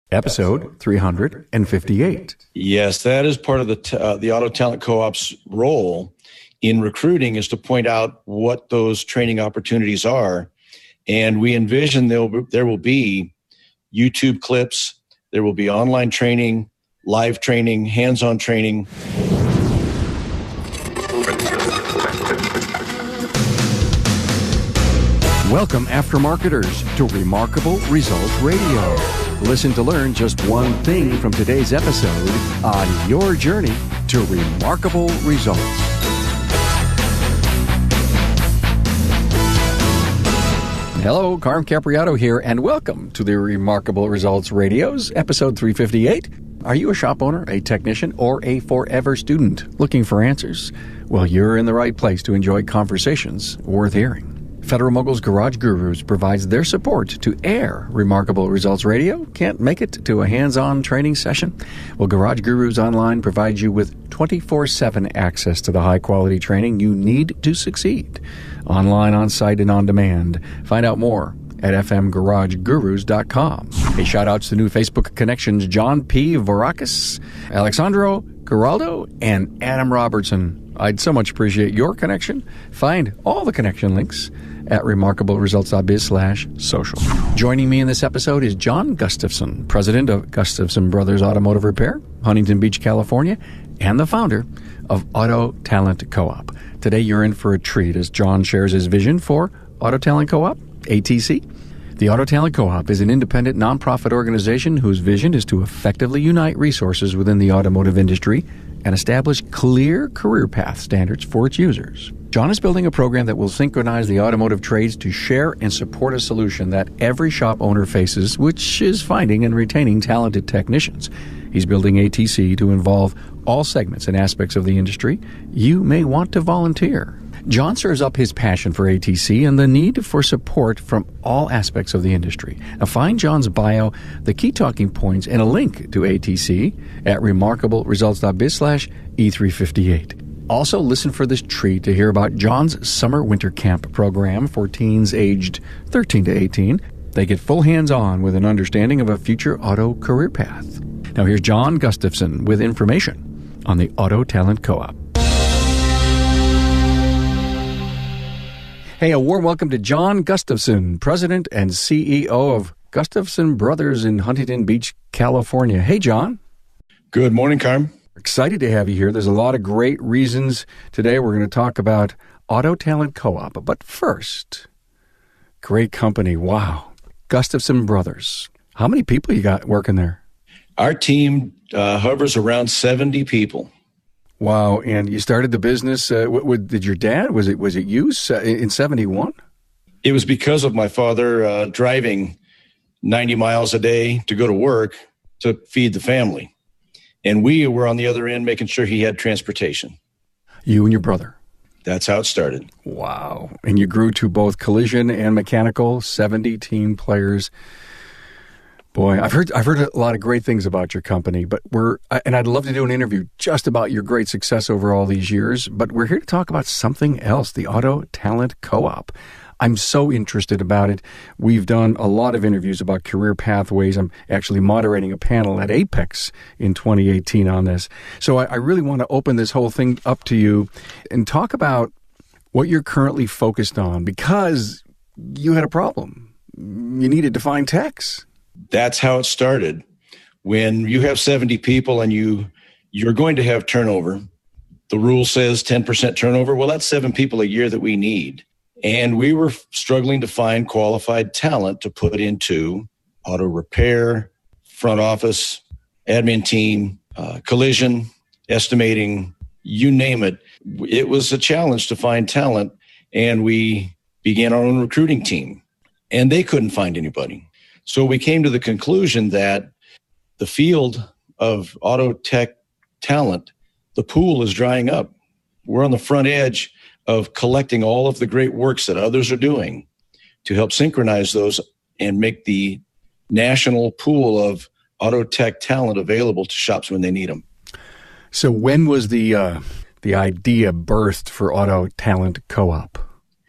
Episode 358. Yes, that is part of the Auto Talent Co-op's role in recruiting, is to point out what those training opportunities are. And we envision there will be YouTube clips, there will be online training, live training, hands-on training. Welcome, aftermarketers, to Remarkable Results Radio. Listen to learn just one thing from today's episode on your journey to remarkable results. Hello, Carm Capriato here, and welcome to the Remarkable Results Radio's episode 358. Are you a shop owner, a technician, or a forever student looking for answers? Well, you're in the right place to enjoy conversations worth hearing. Federal Mogul's Garage Gurus provides their support to air Remarkable Results Radio. Can't make it to a hands-on training session? Well, Garage Gurus Online provides you with 24/7 access to the high-quality training you need to succeed. Online, on-site, and on-demand. Find out more at fmgaragegurus.com. Hey, shout-outs to new Facebook connections John P. Varakis, Alexandro Geraldo, and Adam Robertson. I'd so much appreciate your connection. Find all the connection links at remarkableresults.biz/social. Joining me in this episode is John Gustafson, president of Gustafson Brothers Automotive Repair, Huntington Beach, California, and the founder of Auto Talent Co-op. Today you're in for a treat as John shares his vision for Auto Talent Co-op, ATC. The Auto Talent Co-op is an independent nonprofit organization whose vision is to effectively unite resources within the automotive industry and establish clear career path standards for its users. John is building a program that will synchronize the automotive trades to share and support a solution that every shop owner faces, which is finding and retaining talented technicians. He's building ATC to involve all segments and aspects of the industry. You may want to volunteer. John serves up his passion for ATC and the need for support from all aspects of the industry. Now find John's bio, the key talking points, and a link to ATC at remarkableresults.biz/E358. Also, listen for this treat to hear about John's summer-winter camp program for teens aged 13 to 18. They get full hands-on with an understanding of a future auto career path. Now here's John Gustafson with information on the Auto Talent Co-op. Hey, a warm welcome to John Gustafson, President and CEO of Gustafson Brothers in Huntington Beach, California. Hey, John. Good morning, Carm. Excited to have you here. There's a lot of great reasons today. We're going to talk about Auto Talent Co-op. But first, great company. Wow. Gustafson Brothers. How many people you got working there? Our team hovers around 70 people. Wow. And you started the business, did your dad, was it you in 71? It was because of my father driving 90 miles a day to go to work to feed the family. And we were on the other end making sure he had transportation. You and your brother? That's how it started. Wow. And you grew to both collision and mechanical, 70 team players. Boy, I've heard a lot of great things about your company, but I'd love to do an interview just about your great success over all these years, but we're here to talk about something else, the Auto Talent Co-op. I'm so interested about it. We've done a lot of interviews about career pathways. I'm actually moderating a panel at Apex in 2018 on this. So I really want to open this whole thing up to you and talk about what you're currently focused on, because you had a problem. You needed to find techs. That's how it started. When you have 70 people and you're going to have turnover, the rule says 10% turnover. Well, that's 7 people a year that we need. And we were struggling to find qualified talent to put into auto repair, front office, admin team, collision, estimating, you name it. It was a challenge to find talent, and we began our own recruiting team, and they couldn't find anybody. So we came to the conclusion that the field of auto tech talent, the pool is drying up. We're on the front edge of collecting all of the great works that others are doing to help synchronize those and make the national pool of auto tech talent available to shops when they need them. So when was the idea birthed for Auto Talent Co-op?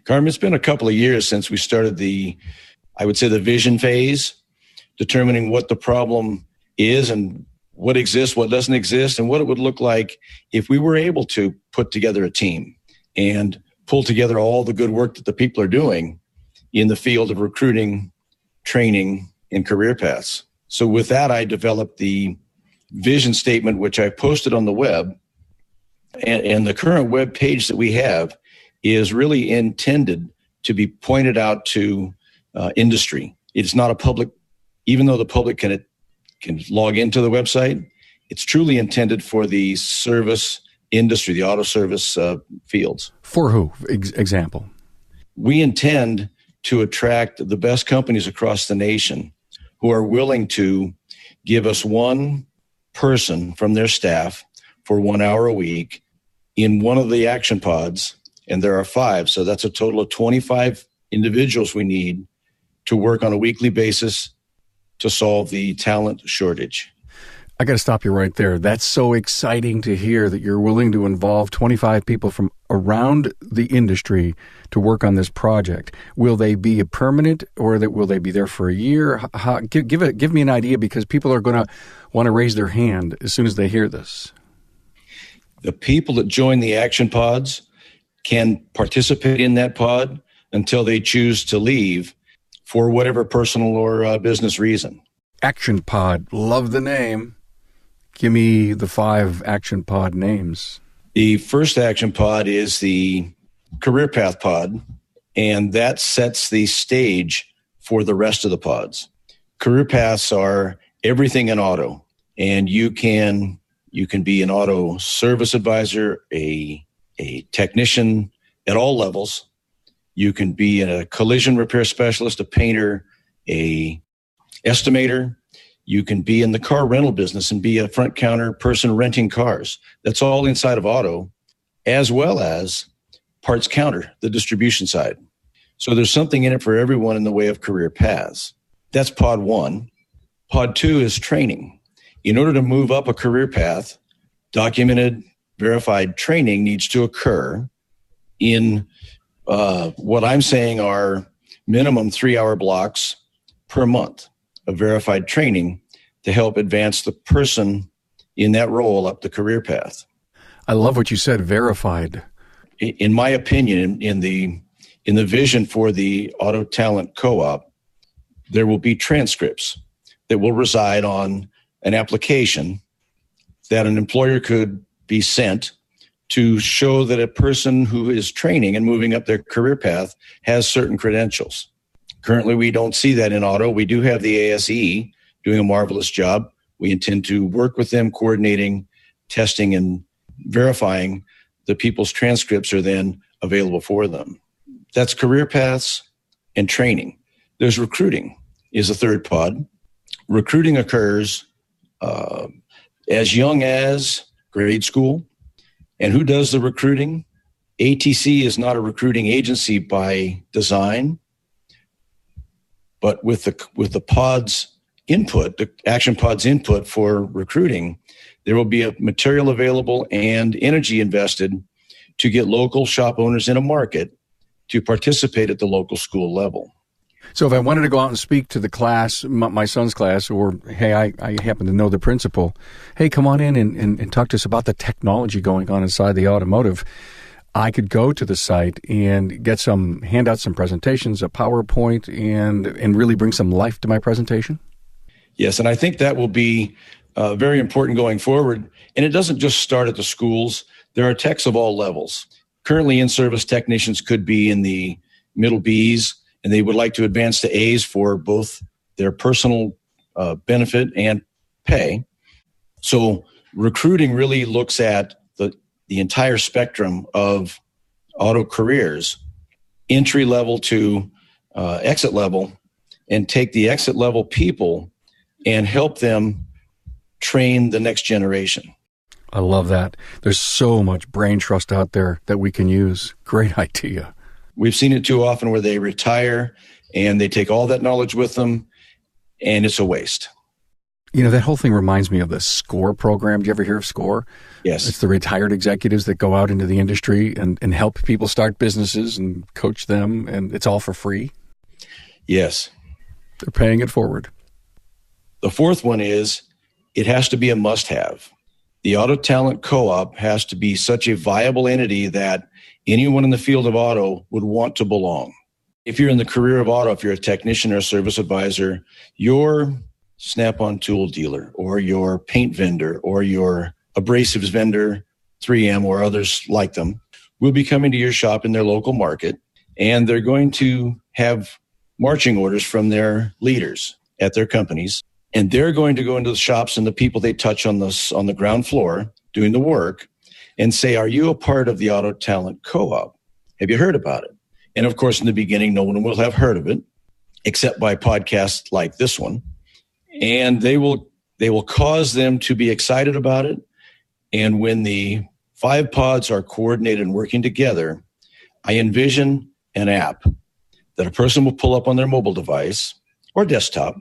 Carmen, it's been a couple of years since we started the vision phase determining what the problem is and what exists, what doesn't exist, and what it would look like if we were able to put together a team and pull together all the good work that the people are doing in the field of recruiting, training, and career paths. So with that, I developed the vision statement, which I posted on the web. And the current web page that we have is really intended to be pointed out to industry. It's not a public, even though the public can log into the website, it's truly intended for the service industry, the auto service fields. For who? Example. We intend to attract the best companies across the nation who are willing to give us one person from their staff for 1 hour a week in one of the action pods, and there are 5. So that's a total of 25 individuals we need to work on a weekly basis to solve the talent shortage. I got to stop you right there. That's so exciting to hear that you're willing to involve 25 people from around the industry to work on this project. Will they be a permanent, or will they be there for a year? Give me an idea, because people are going to want to raise their hand as soon as they hear this. The people that join the action pods can participate in that pod until they choose to leave for whatever personal or business reason. Action Pod. Love the name. Give me the 5 action pod names. The first action pod is the career path pod, and that sets the stage for the rest of the pods. Career paths are everything in auto, and you can be an auto service advisor, a technician at all levels. You can be a collision repair specialist, a painter, a estimator. You can be in the car rental business and be a front counter person renting cars. That's all inside of auto, as well as parts counter, the distribution side. So there's something in it for everyone in the way of career paths. That's pod 1. Pod 2 is training. In order to move up a career path, documented, verified training needs to occur in what I'm saying are minimum 3-hour blocks per month of verified training to help advance the person in that role up the career path. I love what you said, verified. In my opinion, in the vision for the Auto Talent Co-op, there will be transcripts that will reside on an application that an employer could be sent to show that a person who is training and moving up their career path has certain credentials. Currently, we don't see that in auto. We do have the ASE doing a marvelous job. We intend to work with them, coordinating, testing, and verifying the people's transcripts are then available for them. That's career paths and training. There's recruiting is a third pod. Recruiting occurs as young as grade school. And who does the recruiting? ATC is not a recruiting agency by design, but with the pod's input, the action pod's input for recruiting, there will be a material available and energy invested to get local shop owners in a market to participate at the local school level. So if I wanted to go out and speak to the class, my son's class, or, hey, I happen to know the principal, hey, come on in and talk to us about the technology going on inside the automotive, I could go to the site and hand out some presentations, a PowerPoint, and really bring some life to my presentation? Yes, and I think that will be very important going forward. And it doesn't just start at the schools. There are techs of all levels. Currently, in-service technicians could be in the middle Bs, and they would like to advance to A's for both their personal benefit and pay. So recruiting really looks at the entire spectrum of auto careers, entry level to exit level, and take the exit level people and help them train the next generation. I love that. There's so much brain trust out there that we can use. Great idea. We've seen it too often where they retire and they take all that knowledge with them, and it's a waste. You know, that whole thing reminds me of the SCORE program. Do you ever hear of SCORE? Yes. It's the retired executives that go out into the industry and help people start businesses and coach them, and it's all for free. Yes. They're paying it forward. The fourth one is it has to be a must-have. The Auto Talent Co-op has to be such a viable entity that anyone in the field of auto would want to belong. If you're in the career of auto, if you're a technician or a service advisor, your Snap-on tool dealer or your paint vendor or your abrasives vendor, 3M or others like them, will be coming to your shop in their local market, and they're going to have marching orders from their leaders at their companies. And they're going to go into the shops and the people they touch on the ground floor doing the work and say, are you a part of the Auto Talent Co-op? Have you heard about it? And of course, in the beginning, no one will have heard of it, except by podcasts like this one. And they will cause them to be excited about it. And when the 5 pods are coordinated and working together, I envision an app that a person will pull up on their mobile device or desktop,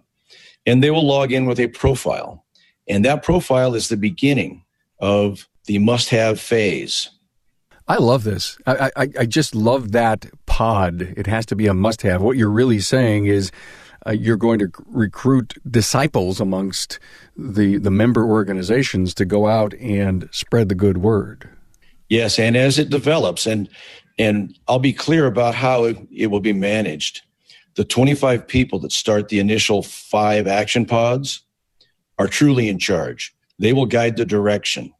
and they will log in with a profile. And that profile is the beginning of the must-have phase. I love this. I just love that pod. It has to be a must-have. What you're really saying is you're going to recruit disciples amongst the member organizations to go out and spread the good word. Yes, and as it develops, and I'll be clear about how it will be managed. The 25 people that start the initial 5 action pods are truly in charge. They will guide the direction.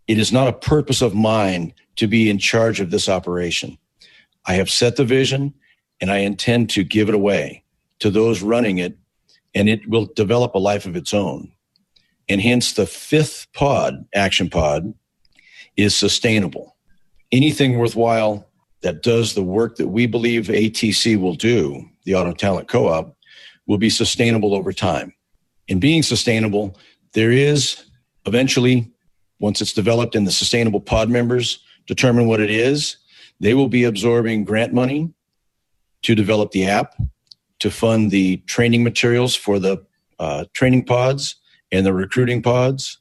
It is not a purpose of mine to be in charge of this operation. I have set the vision, and I intend to give it away to those running it, and it will develop a life of its own. And hence the 5th pod, action pod, is sustainable. Anything worthwhile that does the work that we believe ATC will do, the Auto Talent Co-op, will be sustainable over time. In being sustainable, there is eventually, once it's developed and the sustainable pod members determine what it is, they will be absorbing grant money to develop the app, to fund the training materials for the training pods and the recruiting pods.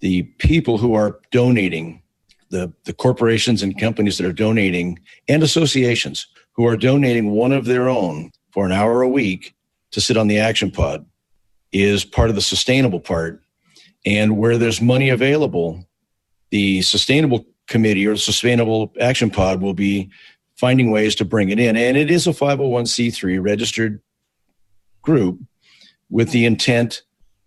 The people who are donating, the corporations and companies that are donating, and associations who are donating one of their own for an hour a week to sit on the action pod, is part of the sustainable part. And where there's money available, the sustainable committee or sustainable action pod will be finding ways to bring it in. And it is a 501c3 registered group with the intent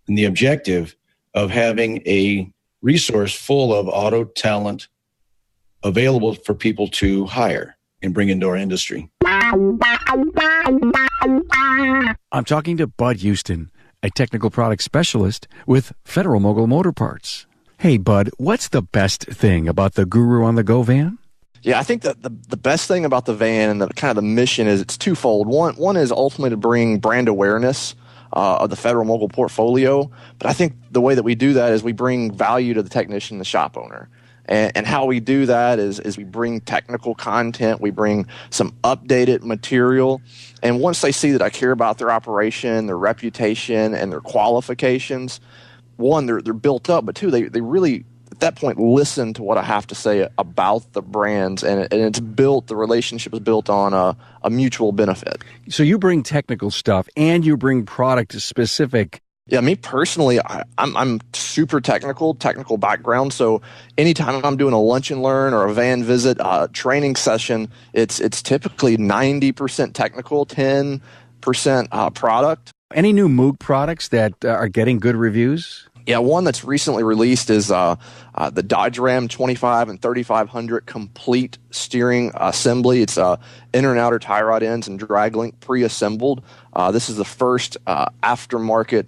and the objective of having a resource full of auto talent available for people to hire and bring into our industry. I'm talking to Bud Houston, a technical product specialist with Federal Mogul Motor Parts. Hey, Bud, what's the best thing about the Guru on the Go van? Yeah, I think that the best thing about the van and the kind of the mission is it's twofold. One is ultimately to bring brand awareness of the Federal Mogul portfolio. But I think the way that we do that is we bring value to the technician, the shop owner. And how we do that is we bring technical content, we bring some updated material. And once they see that I care about their operation, their reputation, and their qualifications, one, they're built up, but two, they really, at that point, listen to what I have to say about the brands. And it's built, the relationship is built on a mutual benefit. So you bring technical stuff and you bring product specific. Yeah, me personally, I'm super technical background. So anytime I'm doing a lunch and learn or a van visit, training session, it's typically 90% technical, 10% product. Any new Moog products that are getting good reviews? Yeah, one that's recently released is the Dodge Ram 25 and 3500 complete steering assembly. It's inner and outer tie rod ends and drag link pre-assembled. This is the first aftermarket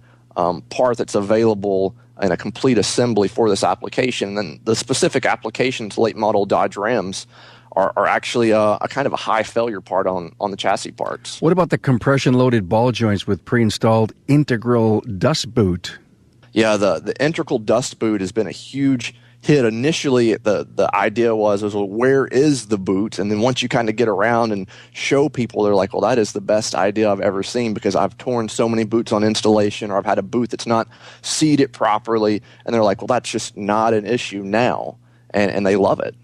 part that's available in a complete assembly for this application. And then the specific applications, late model Dodge Rams, are actually a kind of a high failure part on the chassis parts. What about the compression loaded ball joints with pre-installed integral dust boot? Yeah, the integral dust boot has been a huge hit. Initially, the idea was well, where is the boot? And then once you kind of get around and show people, they're like, well, that is the best idea I've ever seen because I've torn so many boots on installation, or I've had a boot that's not seated properly. And they're like, well, that's just not an issue now. And they love it.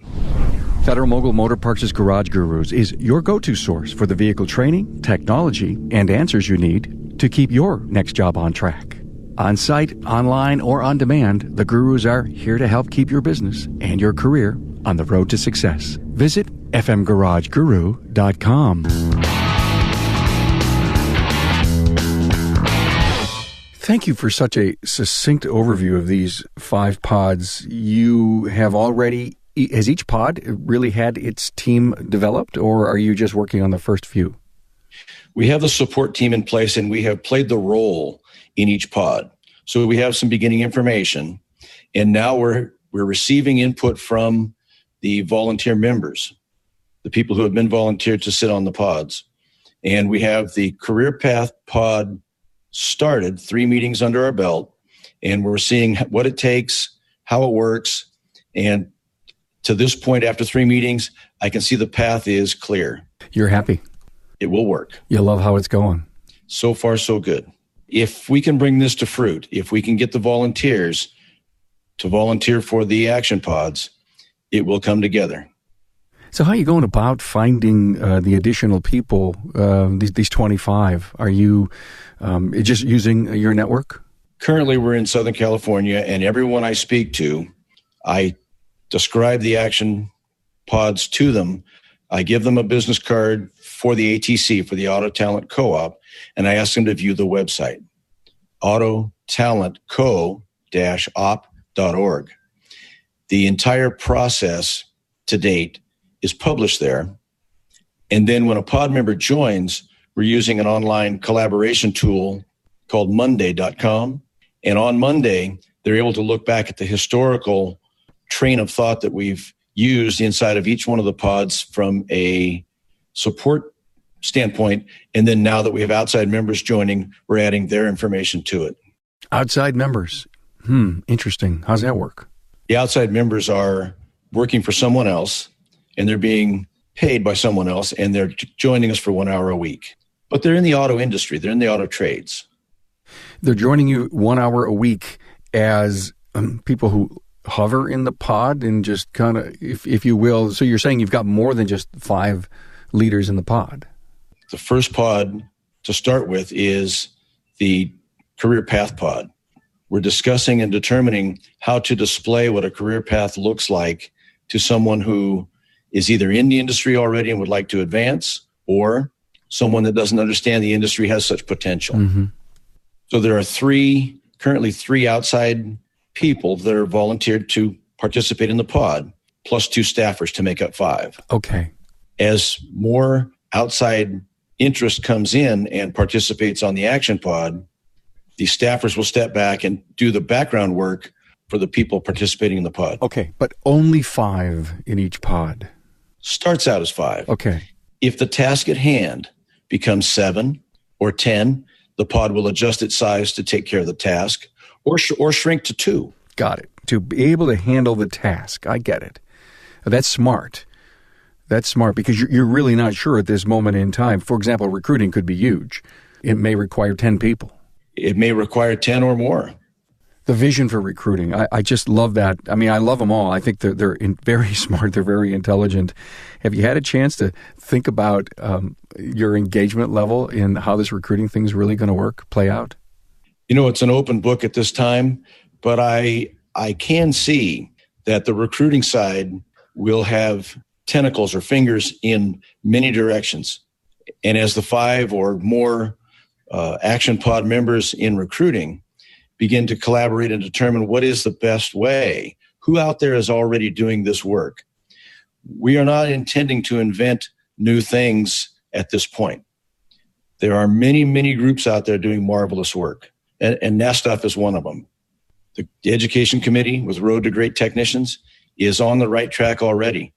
Federal Mogul Motor Parts' Garage Gurus is your go-to source for the vehicle training, technology, and answers you need to keep your next job on track. On site, online, or on demand, the gurus are here to help keep your business and your career on the road to success. Visit fmgarageguru.com. Thank you for such a succinct overview of these 5 pods. You have already, has each pod really had its team developed, or are you just working on the first few? We have the support team in place, and we have played the role in each pod. So we have some beginning information, and now we're receiving input from the volunteer members, the people who have been volunteered to sit on the pods. And we have the career path pod started, 3 meetings under our belt, and we're seeing what it takes, how it works. And to this point, after 3 meetings, I can see the path is clear. You're happy? It will work. You love how it's going? So far, so good. If we can bring this to fruit, if we can get the volunteers to volunteer for the action pods, it will come together. So how are you going about finding the additional people, these 25? Are you just using your network? Currently, we're in Southern California, and everyone I speak to, I describe the action pods to them. I give them a business card for the ATC, for the Auto Talent Co-op, and I ask them to view the website, autotalentco-op.org. The entire process to date is published there. And then when a pod member joins, we're using an online collaboration tool called monday.com. And on Monday, they're able to look back at the historical train of thought that we've used inside of each one of the pods from a support standpoint. And then now that we have outside members joining, we're adding their information to it. Outside members. Interesting. How's that work? The outside members are working for someone else, and they're being paid by someone else, and they're joining us for 1 hour a week. But they're in the auto industry. They're in the auto trades. They're joining you 1 hour a week as people who hover in the pod and just kind of, if you will. So you're saying you've got more than just 5 leaders in the pod. The first pod to start with is the career path pod. We're discussing and determining how to display what a career path looks like to someone who is either in the industry already and would like to advance, or someone that doesn't understand the industry has such potential. Mm-hmm. So there are currently three outside people that are volunteered to participate in the pod, plus 2 staffers to make up 5. Okay. As more outside interest comes in and participates on the action pod, the staffers will step back and do the background work for the people participating in the pod. Okay, but only 5 in each pod. Starts out as 5. Okay. If the task at hand becomes 7 or 10, the pod will adjust its size to take care of the task, or shrink to 2. Got it. To be able to handle the task. I get it. That's smart. That's smart because you're really not sure at this moment in time. For example, recruiting could be huge. It may require 10 people. It may require 10 or more. The vision for recruiting. I just love that. I mean, I love them all. I think they're very smart. They're very intelligent. Have you had a chance to think about your engagement level in how this recruiting thing is really going to play out? You know, it's an open book at this time, but I can see that the recruiting side will have tentacles or fingers in many directions. And as the 5 or more action pod members in recruiting begin to collaborate and determine what is the best way, who out there is already doing this work. We are not intending to invent new things at this point. There are many, many groups out there doing marvelous work, and NASTF is one of them. The Education Committee with Road to Great Technicians is on the right track already.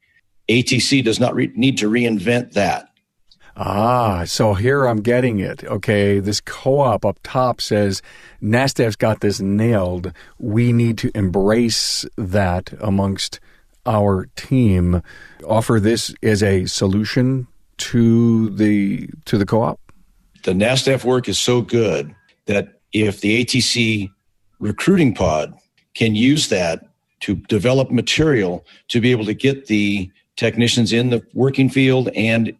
ATC does not need to reinvent that. So here I'm getting it. Okay, this co-op up top says NASTF's got this nailed. We need to embrace that amongst our team. Offer this as a solution to the co-op. The NASTF work is so good that if the ATC recruiting pod can use that to develop material to be able to get the technicians in the working field and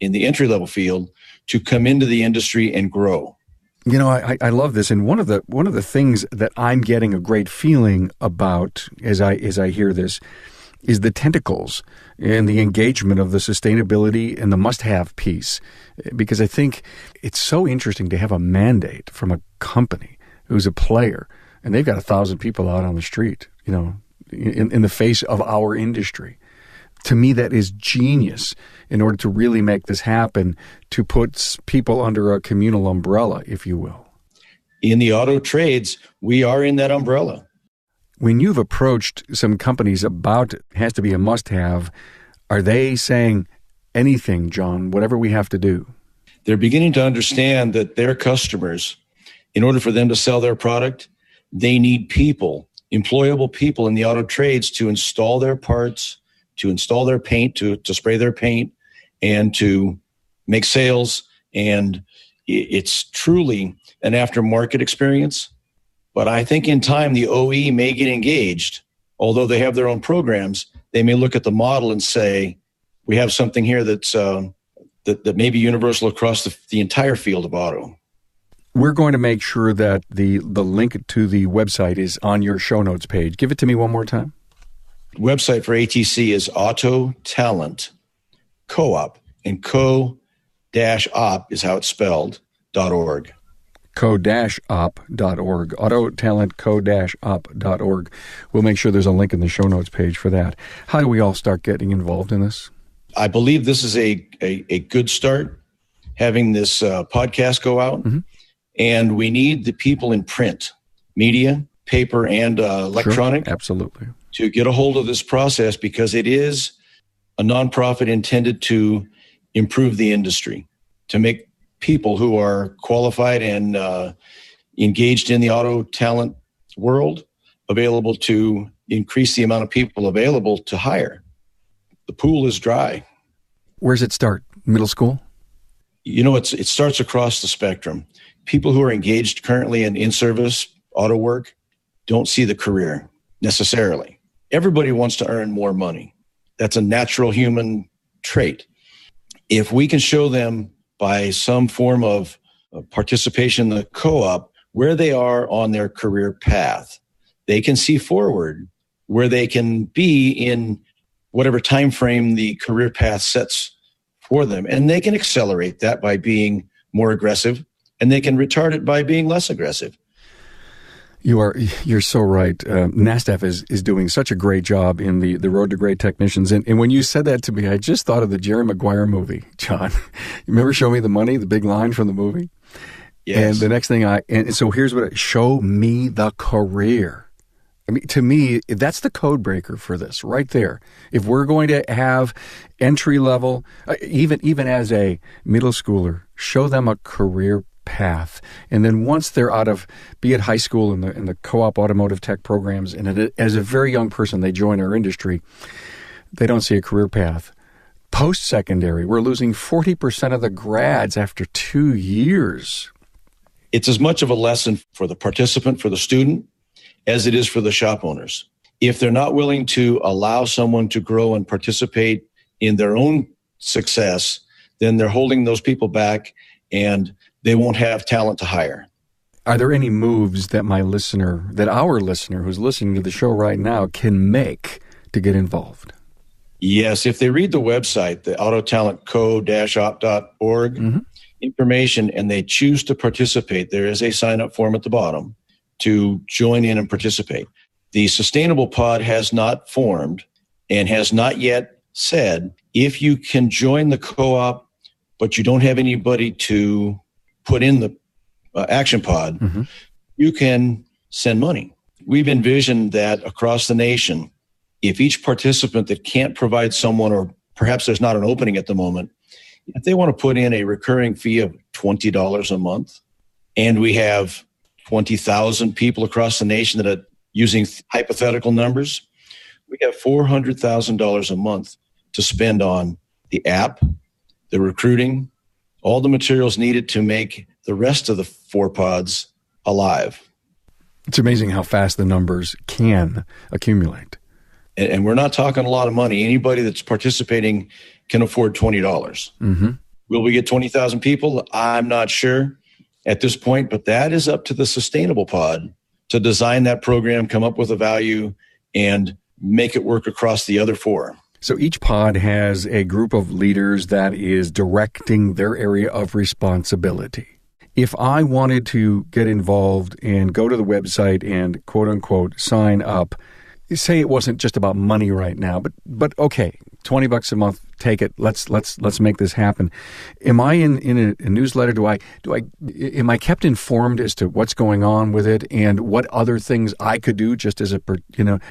in the entry-level field to come into the industry and grow. You know, I love this, and one of the things that I'm getting a great feeling about as I hear this is the tentacles and the engagement of the sustainability and the must-have piece, because I think it's so interesting to have a mandate from a company who's a player, and they've got 1,000 people out on the street, you know, in the face of our industry. To me, that is genius in order to really make this happen, to put people under a communal umbrella, if you will. In the auto trades, we are in that umbrella. When you've approached some companies about it has to be a must-have, are they saying anything, John, whatever we have to do? They're beginning to understand that their customers, in order for them to sell their product, they need people, employable people in the auto trades to install their parts, to install their paint, to spray their paint, and to make sales. And it's truly an aftermarket experience. But I think in time, the OE may get engaged. Although they have their own programs, they may look at the model and say, we have something here that's that may be universal across the entire field of auto. We're going to make sure that the link to the website is on your show notes page. Give it to me one more time. Website for ATC is Auto Talent Co-op, and co-op is how it's spelled, .org. co-op.org, autotalentco-op.org. We'll make sure there's a link in the show notes page for that. How do we all start getting involved in this? I believe this is a good start, having this podcast go out. Mm-hmm. And we need the people in print, media, paper, and electronic. Sure, absolutely. To get a hold of this process, because it is a nonprofit intended to improve the industry, to make people who are qualified and engaged in the auto talent world available, to increase the amount of people available to hire. The pool is dry. Where's it start? Middle school? You know, it starts across the spectrum. People who are engaged currently in in-service auto work don't see the career necessarily. Everybody wants to earn more money. That's a natural human trait. If we can show them by some form of participation in the co-op where they are on their career path, they can see forward where they can be in whatever time frame the career path sets for them. And they can accelerate that by being more aggressive, and they can retard it by being less aggressive. You're so right. NASTAF is doing such a great job in the Road to Great Technicians. And when you said that to me, I just thought of the Jerry Maguire movie, John. You remember Show Me the Money, the big line from the movie? Yes. And the next thing so here's show me the career. I mean, to me, that's the code breaker for this right there. If we're going to have entry level, even as a middle schooler, show them a career path. And then once they're out of, be it high school in the co-op automotive tech programs, and as a very young person, they join our industry, they don't see a career path. Post-secondary, we're losing 40% of the grads after 2 years. It's as much of a lesson for the participant, for the student, as it is for the shop owners. If they're not willing to allow someone to grow and participate in their own success, then they're holding those people back, and they won't have talent to hire. Are there any moves that our listener who's listening to the show right now can make to get involved? Yes, if they read the website, the autotalentco-op.org information, and they choose to participate, there is a sign-up form at the bottom to join in and participate. The Sustainable Pod has not formed and has not yet said, if you can join the co-op, but you don't have anybody to put in the action pod, you can send money. We've envisioned that across the nation, if each participant that can't provide someone, or perhaps there's not an opening at the moment, if they want to put in a recurring fee of $20 a month, and we have 20,000 people across the nation that are using hypothetical numbers, we have $400,000 a month to spend on the app, the recruiting, all the materials needed to make the rest of the 4 pods alive. It's amazing how fast the numbers can accumulate. And we're not talking a lot of money. Anybody that's participating can afford $20. Will we get 20,000 people? I'm not sure. at this point, but that is up to the sustainable pod to design that program, come up with a value, and make it work across the other four. So each pod has a group of leaders that is directing their area of responsibility. If I wanted to get involved and go to the website and quote unquote sign up, say it wasn't just about money right now, but okay, $20 a month, take it. Let's make this happen. Am I in a newsletter? Am I kept informed as to what's going on with it and what other things I could do just as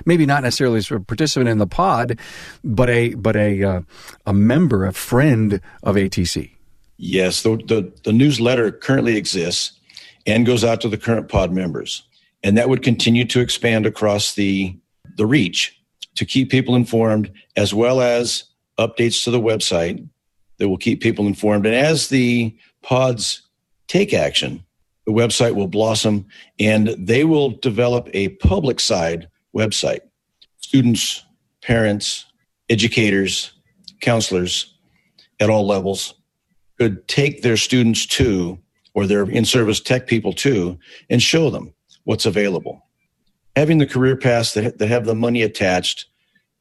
maybe not necessarily as a participant in the pod, but a member, a friend of ATC? Yes, the newsletter currently exists and goes out to the current pod members, and that would continue to expand across the reach to keep people informed, as well as updates to the website that will keep people informed. And as the pods take action, the website will blossom and they will develop a public side website. Students, parents, educators, counselors at all levels could take their students to, or their in-service tech people to, and show them what's available. Having the career paths that have the money attached,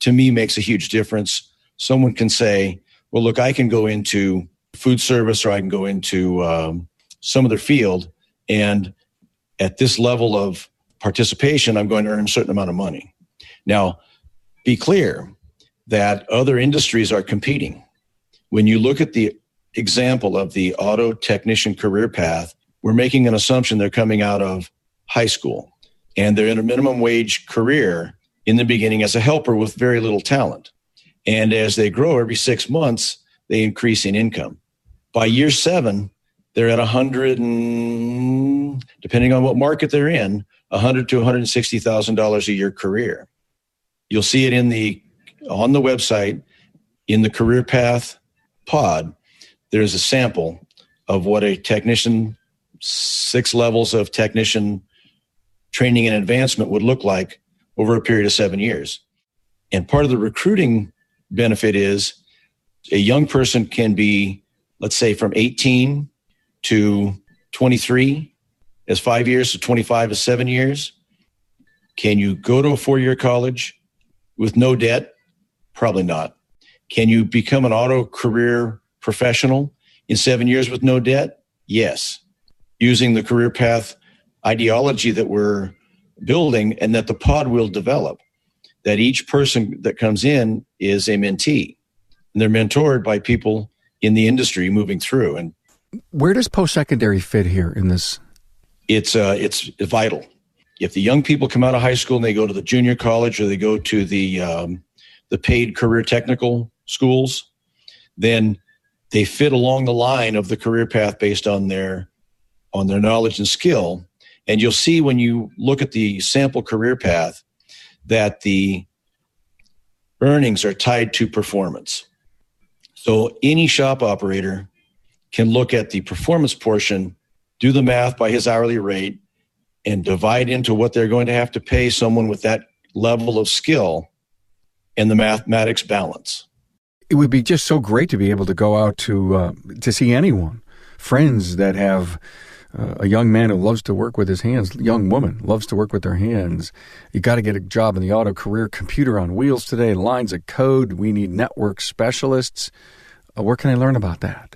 to me, makes a huge difference. Someone can say, well, look, I can go into food service or I can go into some other field, and at this level of participation, I'm going to earn a certain amount of money. Now, be clear that other industries are competing. When you look at the example of the auto technician career path, we're making an assumption they're coming out of high school. And they're in a minimum wage career in the beginning as a helper with very little talent. And as they grow every 6 months, they increase in income. By year 7, they're at 100 and, depending on what market they're in, $100,000 to $160,000 a year career. You'll see it on the website in the career path pod. There's a sample of what a technician, 6 levels of technician training and advancement would look like over a period of 7 years. And part of the recruiting benefit is a young person can be, let's say, from 18 to 23 as 5 years, to 25 as 7 years. Can you go to a 4-year college with no debt? Probably not. Can you become an auto career professional in 7 years with no debt? Yes. Using the career path ideology that we're building and that the pod will develop, that each person that comes in is a mentee, and they're mentored by people in the industry moving through. And where does post-secondary fit here in this? It's vital. If the young people come out of high school and they go to the junior college or they go to the paid career technical schools, then they fit along the line of the career path based on their knowledge and skill. And you'll see when you look at the sample career path that the earnings are tied to performance. So any shop operator can look at the performance portion, do the math by his hourly rate, and divide into what they're going to have to pay someone with that level of skill, and the mathematics balance. It would be just so great to be able to go out to see anyone, friends that have a young man who loves to work with his hands, young woman loves to work with their hands. You got to get a job in the auto career, computer on wheels today, lines of code. We need network specialists. Where can I learn about that?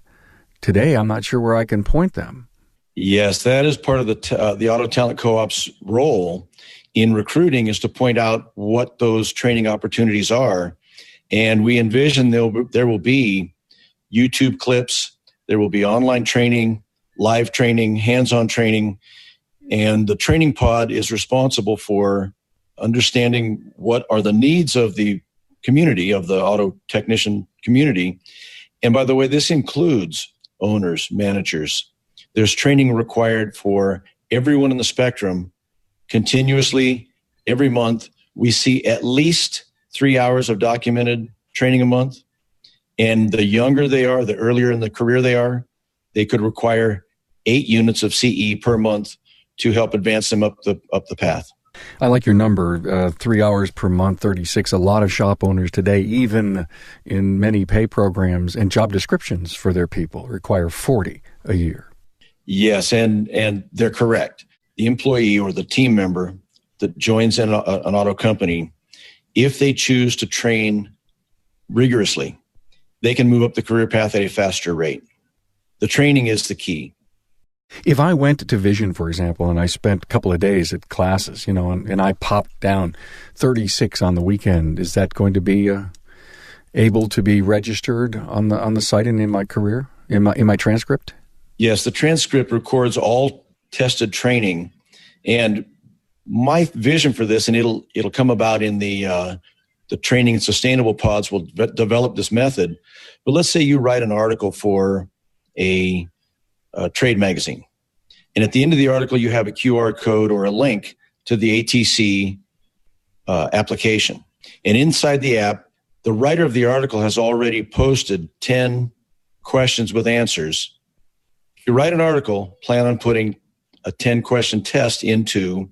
Today, I'm not sure where I can point them. Yes, that is part of the Auto Talent Co-op's role in recruiting, is to point out what those training opportunities are. And we envision there will be YouTube clips, there will be online training, live training, hands-on training, and the training pod is responsible for understanding what are the needs of the community, of the auto technician community. And by the way, this includes owners, managers. There's training required for everyone in the spectrum continuously. Every month, we see at least 3 hours of documented training a month. And the younger they are, the earlier in the career they are, they could require 8 units of CE per month to help advance them up the path. I like your number, 3 hours per month, 36. A lot of shop owners today, even in many pay programs and job descriptions for their people, require 40 a year. Yes, and they're correct. The employee or the team member that joins an auto company, if they choose to train rigorously, they can move up the career path at a faster rate. The training is the key. If I went to Vision, for example, and I spent a couple of days at classes, and I popped down 36 on the weekend, is that going to be able to be registered on the site and in my career, in my transcript? Yes, the transcript records all tested training, and my vision for this, and it'll come about in the training and sustainable pods will develop this method. But let's say you write an article for a trade magazine, and at the end of the article you have a QR code or a link to the ATC application, and inside the app, the writer of the article has already posted 10 questions with answers. If you write an article, plan on putting a 10-question test into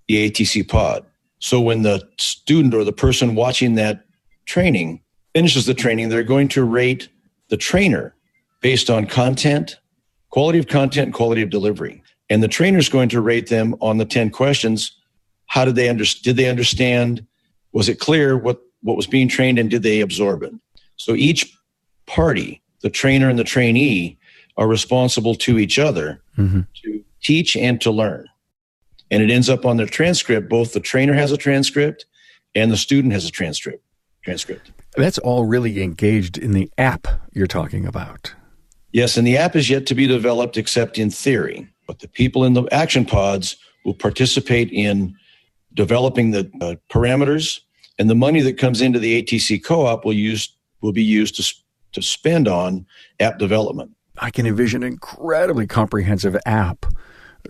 the ATC pod. So when the student or the person watching that training finishes the training, they're going to rate the trainer based on content, quality of content, and quality of delivery. And the trainer's going to rate them on the 10 questions. How did they understand? Was it clear what was being trained, and did they absorb it? So each party, the trainer and the trainee, are responsible to each other to teach and to learn. And it ends up on their transcript. Both the trainer has a transcript and the student has a transcript. That's all really engaged in the app you're talking about. Yes, and the app is yet to be developed except in theory. But the people in the action pods will participate in developing the parameters, and the money that comes into the ATC co-op will be used to spend on app development. I can envision an incredibly comprehensive app.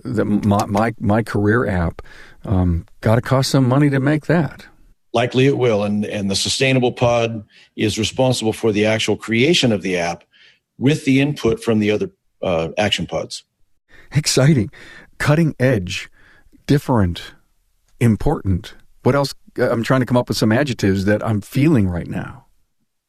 My career app got to cost some money to make that. Likely it will, and the sustainable pod is responsible for the actual creation of the app with the input from the other action pods. Exciting, cutting edge, different, important. What else? I'm trying to come up with some adjectives that I'm feeling right now.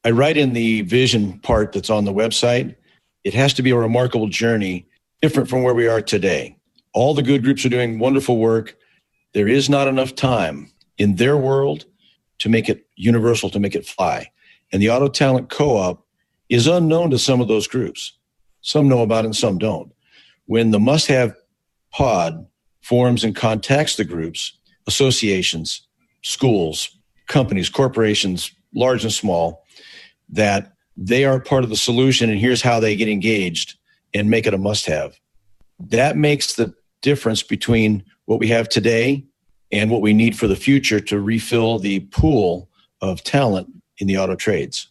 I write in the vision part that's on the website. It has to be a remarkable journey, different from where we are today. All the good groups are doing wonderful work. There is not enough time in their world to make it universal, to make it fly. And the Auto Talent Co-op is unknown to some of those groups. Some know about it and some don't. When the must-have pod forms and contacts the groups, associations, schools, companies, corporations, large and small, that they are part of the solution and here's how they get engaged and make it a must-have. That makes the difference between what we have today and what we need for the future to refill the pool of talent in the auto trades.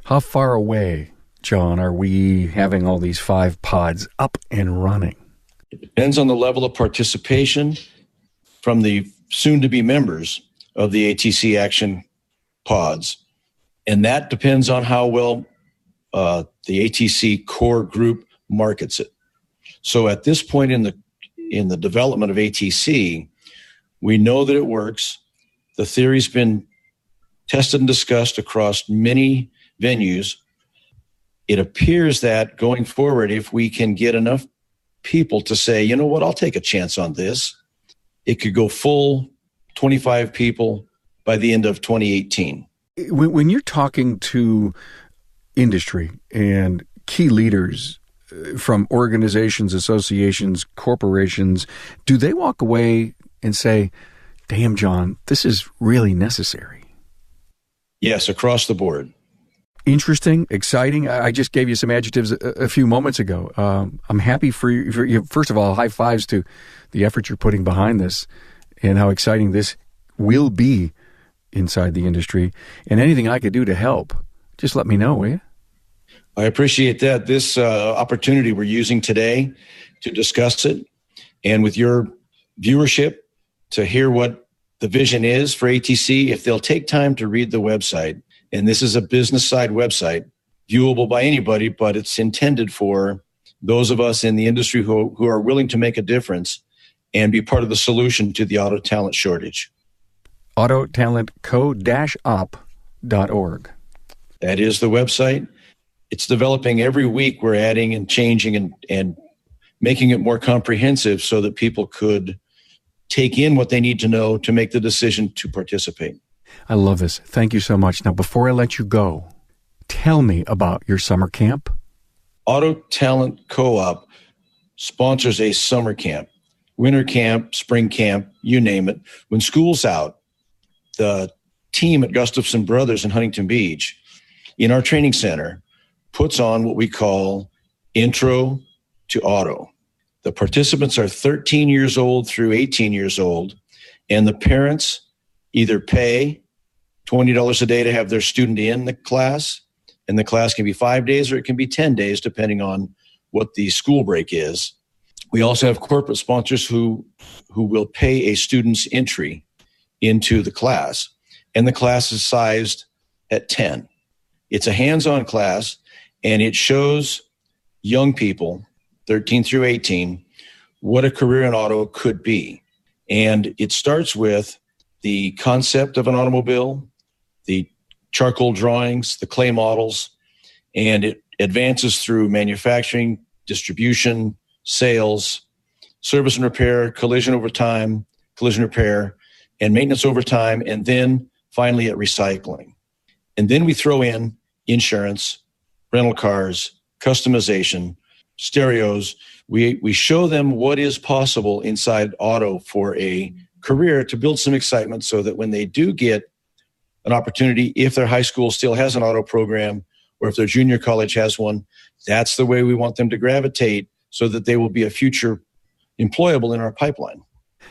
How far away, John, are we having all these 5 pods up and running? It depends on the level of participation from the soon-to-be members of the ATC action pods. And that depends on how well the ATC core group markets it. So at this point in the development of ATC, we know that it works. The theory's been tested and discussed across many venues. It appears that going forward, if we can get enough people to say, you know what, I'll take a chance on this, it could go full 25 people by the end of 2018. When you're talking to industry and key leaders from organizations, associations, corporations, do they walk away and say, damn, John, this is really necessary? Yes, across the board. Interesting, exciting. I just gave you some adjectives a few moments ago. I'm happy for you. First of all, high fives to the effort you're putting behind this and how exciting this will be inside the industry. And anything I could do to help, just let me know, will you? I appreciate that. This opportunity we're using today to discuss it, and with your viewership to hear what the vision is for ATC, if they'll take time to read the website, and this is a business side website, viewable by anybody, but it's intended for those of us in the industry who are willing to make a difference and be part of the solution to the auto talent shortage. autotalentco-op.org. That is the website. It's developing every week. We're adding and changing and making it more comprehensive so that people could take in what they need to know to make the decision to participate. I love this. Thank you so much. Now, before I let you go, tell me about your summer camp. Auto Talent Co-op sponsors a summer camp, winter camp, spring camp, you name it. When school's out, the team at Gustafson Brothers in Huntington Beach, in our training center, puts on what we call Intro to Auto. The participants are 13 years old through 18 years old, and the parents either pay $20 a day to have their student in the class, and the class can be 5 days or it can be 10 days, depending on what the school break is. We also have corporate sponsors who will pay a student's entry into the class, and the class is sized at 10. It's a hands-on class, and it shows young people, 13 through 18, what a career in auto could be. And it starts with the concept of an automobile, the charcoal drawings, the clay models, and it advances through manufacturing, distribution, sales, service and repair, collision repair, and maintenance over time, and then finally at recycling. And then we throw in insurance, rental cars, customization, stereos. We show them what is possible inside auto for a career to build some excitement so that when they do get an opportunity, if their high school still has an auto program or if their junior college has one, that's the way we want them to gravitate so that they will be a future employable in our pipeline.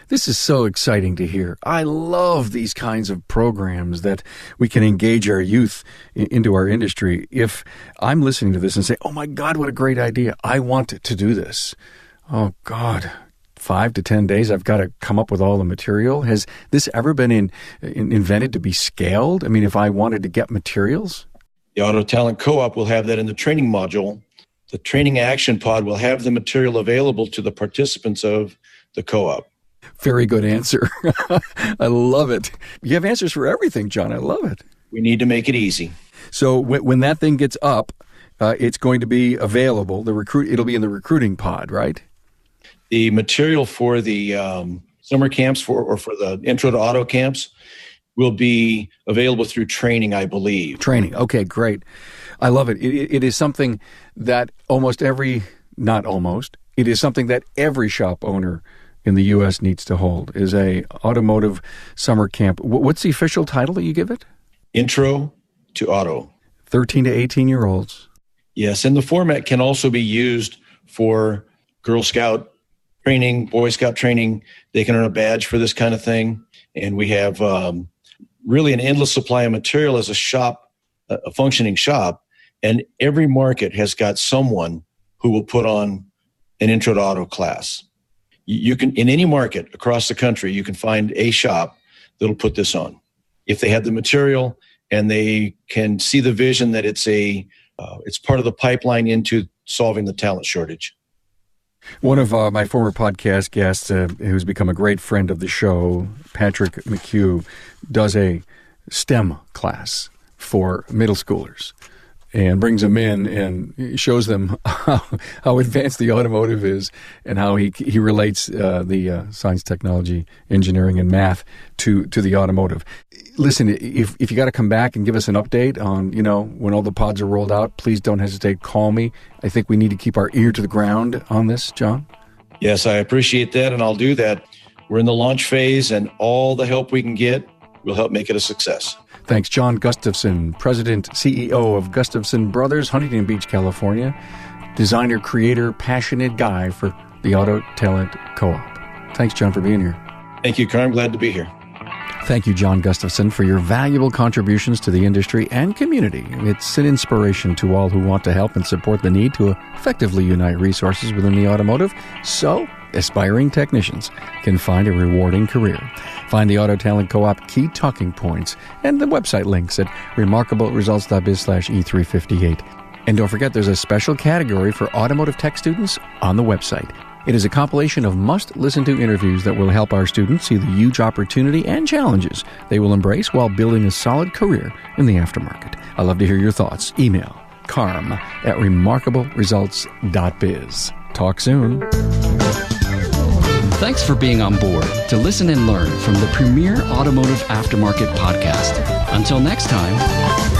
This is so exciting to hear. I love these kinds of programs that we can engage our youth into our industry. If I'm listening to this and say, oh my God, what a great idea. I want to do this. Oh God, 5 to 10 days, I've got to come up with all the material. Has this ever been invented to be scaled? I mean, if I wanted to get materials? The Auto Talent Co-op will have that in the training module. The training action pod will have the material available to the participants of the co-op. Very good answer. I love it. You have answers for everything, John. I love it. We need to make it easy. So when that thing gets up, it's going to be available. It'll be in the recruiting pod, right? The material for the summer camps for the Intro to Auto camps will be available through training, I believe. Training. Okay, great. I love it. It is something that it is something that every shop owner in the U.S. needs to hold, is a automotive summer camp. What's the official title that you give it? Intro to Auto. 13 to 18-year-olds. Yes, and the format can also be used for Girl Scout training, Boy Scout training. They can earn a badge for this kind of thing. And we have really an endless supply of material as a shop, a functioning shop. And every market has got someone who will put on an Intro to Auto class. You can, in any market across the country, you can find a shop that'll put this on. If they have the material and they can see the vision that it's part of the pipeline into solving the talent shortage. One of my former podcast guests, who's become a great friend of the show, Patrick McHugh, does a STEM class for middle schoolers and brings them in and shows them how advanced the automotive is and how he relates the science, technology, engineering, and math to the automotive. Listen, if you got to come back and give us an update on, when all the pods are rolled out, please don't hesitate. Call me. I think we need to keep our ear to the ground on this, John. Yes, I appreciate that, and I'll do that. We're in the launch phase, and all the help we can get will help make it a success. Thanks, John Gustafson, President, CEO of Gustafson Brothers, Huntington Beach, California. Designer, creator, passionate guy for the Auto Talent Co-op. Thanks, John, for being here. Thank you, Carl. I'm glad to be here. Thank you, John Gustafson, for your valuable contributions to the industry and community. It's an inspiration to all who want to help and support the need to effectively unite resources within the automotive, so aspiring technicians can find a rewarding career. Find the Auto Talent Co-op key talking points and the website links at remarkableresults.biz/E358. And don't forget, there's a special category for automotive tech students on the website. It is a compilation of must-listen-to interviews that will help our students see the huge opportunity and challenges they will embrace while building a solid career in the aftermarket. I'd love to hear your thoughts. Email carm@remarkableresults.biz. Talk soon. Thanks for being on board to listen and learn from the premier automotive aftermarket podcast. Until next time.